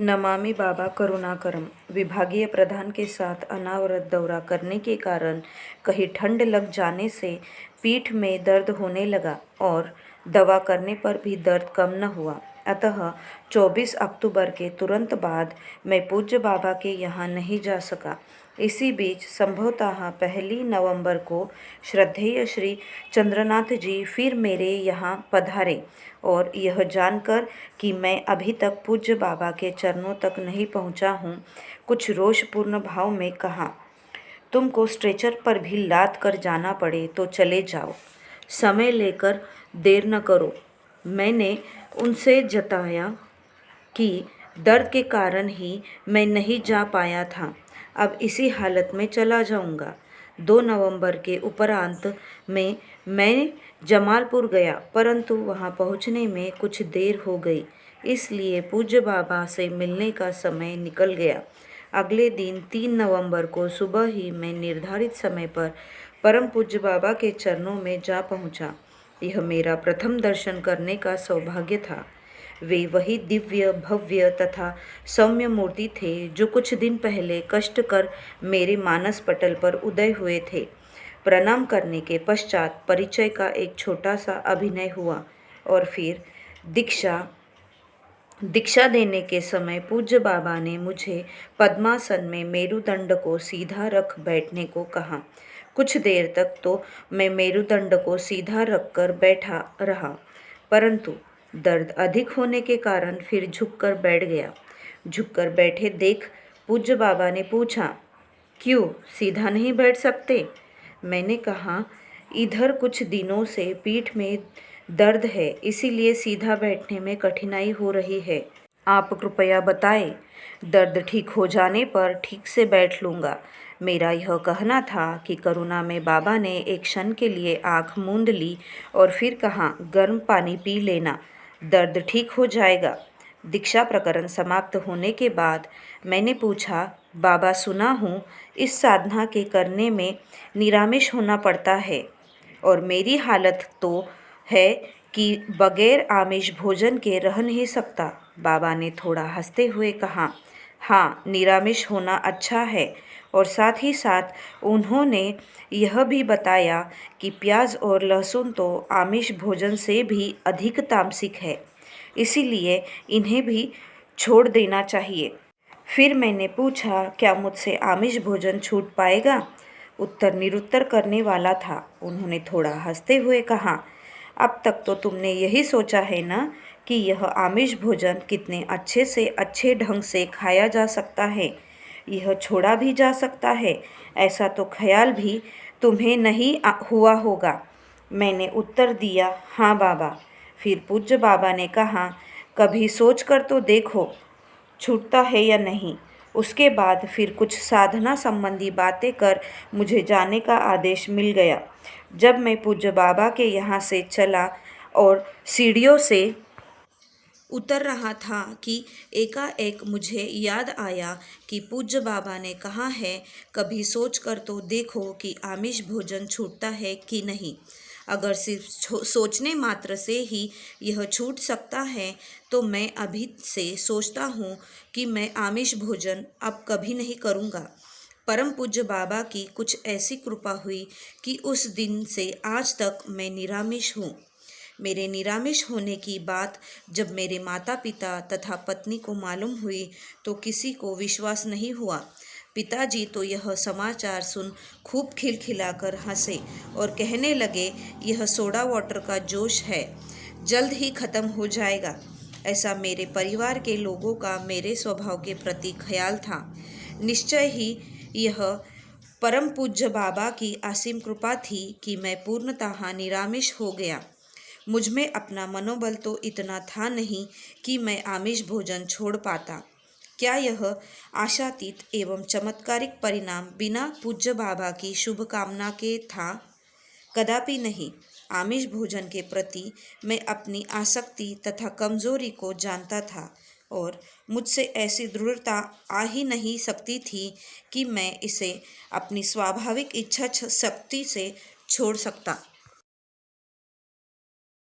नमामि बाबा करुणाकरम। विभागीय प्रधान के साथ अनावरत दौरा करने के कारण कहीं ठंड लग जाने से पीठ में दर्द होने लगा और दवा करने पर भी दर्द कम न हुआ। अतः 24 अक्टूबर के तुरंत बाद मैं पूज्य बाबा के यहाँ नहीं जा सका। इसी बीच संभवतः 1 नवंबर को श्रद्धेय श्री चंद्रनाथ जी फिर मेरे यहाँ पधारे और यह जानकर कि मैं अभी तक पूज्य बाबा के चरणों तक नहीं पहुँचा हूँ, कुछ रोषपूर्ण भाव में कहा, तुमको स्ट्रेचर पर भी लाद कर जाना पड़े तो चले जाओ, समय लेकर देर न करो। मैंने उनसे जताया कि दर्द के कारण ही मैं नहीं जा पाया था, अब इसी हालत में चला जाऊंगा। 2 नवंबर के उपरांत में मैं जमालपुर गया, परंतु वहां पहुंचने में कुछ देर हो गई, इसलिए पूज्य बाबा से मिलने का समय निकल गया। अगले दिन 3 नवंबर को सुबह ही मैं निर्धारित समय पर परम पूज्य बाबा के चरणों में जा पहुंचा। यह मेरा प्रथम दर्शन करने का सौभाग्य था। वे वही दिव्य भव्य तथा सौम्य मूर्ति थे जो कुछ दिन पहले कष्ट कर मेरे मानस पटल पर उदय हुए थे। प्रणाम करने के पश्चात परिचय का एक छोटा सा अभिनय हुआ और फिर दीक्षा देने के समय पूज्य बाबा ने मुझे पद्मासन में मेरुदंड को सीधा रख बैठने को कहा। कुछ देर तक तो मैं मेरुदंड को सीधा रखकर बैठा रहा, परंतु दर्द अधिक होने के कारण फिर झुककर बैठ गया। झुककर बैठे देख पूज्य बाबा ने पूछा, क्यों सीधा नहीं बैठ सकते? मैंने कहा, इधर कुछ दिनों से पीठ में दर्द है, इसीलिए सीधा बैठने में कठिनाई हो रही है। आप कृपया बताएं, दर्द ठीक हो जाने पर ठीक से बैठ लूँगा। मेरा यह कहना था कि करुणा में बाबा ने एक क्षण के लिए आँख मूंद ली और फिर कहा, गर्म पानी पी लेना, दर्द ठीक हो जाएगा। दीक्षा प्रकरण समाप्त होने के बाद मैंने पूछा, बाबा सुना हूँ इस साधना के करने में निरामिष होना पड़ता है और मेरी हालत तो है कि बगैर आमिष भोजन के रह नहीं सकता। बाबा ने थोड़ा हंसते हुए कहा, हाँ, निरामिष होना अच्छा है। और साथ ही साथ उन्होंने यह भी बताया कि प्याज और लहसुन तो आमिष भोजन से भी अधिक तामसिक है, इसीलिए इन्हें भी छोड़ देना चाहिए। फिर मैंने पूछा, क्या मुझसे आमिष भोजन छूट पाएगा? उत्तर निरुत्तर करने वाला था। उन्होंने थोड़ा हंसते हुए कहा, अब तक तो तुमने यही सोचा है ना कि यह आमिष भोजन कितने अच्छे से अच्छे ढंग से खाया जा सकता है, यह छोड़ा भी जा सकता है, ऐसा तो ख्याल भी तुम्हें नहीं हुआ होगा। मैंने उत्तर दिया, हाँ बाबा। फिर पूज्य बाबा ने कहा, कभी सोच कर तो देखो छूटता है या नहीं। उसके बाद फिर कुछ साधना संबंधी बातें कर मुझे जाने का आदेश मिल गया। जब मैं पूज्य बाबा के यहाँ से चला और सीढ़ियों से उतर रहा था कि एकाएक मुझे याद आया कि पूज्य बाबा ने कहा है, कभी सोच कर तो देखो कि आमिष भोजन छूटता है कि नहीं। अगर सिर्फ सोचने मात्र से ही यह छूट सकता है तो मैं अभी से सोचता हूँ कि मैं आमिष भोजन अब कभी नहीं करूँगा। परम पूज्य बाबा की कुछ ऐसी कृपा हुई कि उस दिन से आज तक मैं निरामिष हूँ। मेरे निरामिष होने की बात जब मेरे माता पिता तथा पत्नी को मालूम हुई तो किसी को विश्वास नहीं हुआ। पिताजी तो यह समाचार सुन खूब खिलखिलाकर हंसे और कहने लगे, यह सोडा वाटर का जोश है, जल्द ही खत्म हो जाएगा। ऐसा मेरे परिवार के लोगों का मेरे स्वभाव के प्रति ख्याल था। निश्चय ही यह परम पूज्य बाबा की असीम कृपा थी कि मैं पूर्णतः निरामिष हो गया। मुझ में अपना मनोबल तो इतना था नहीं कि मैं आमिष भोजन छोड़ पाता। क्या यह आशातीत एवं चमत्कारिक परिणाम बिना पूज्य बाबा की शुभकामना के था? कदापि नहीं। आमिष भोजन के प्रति मैं अपनी आसक्ति तथा कमजोरी को जानता था और मुझसे ऐसी दृढ़ता आ ही नहीं सकती थी कि मैं इसे अपनी स्वाभाविक इच्छा शक्ति से छोड़ सकता।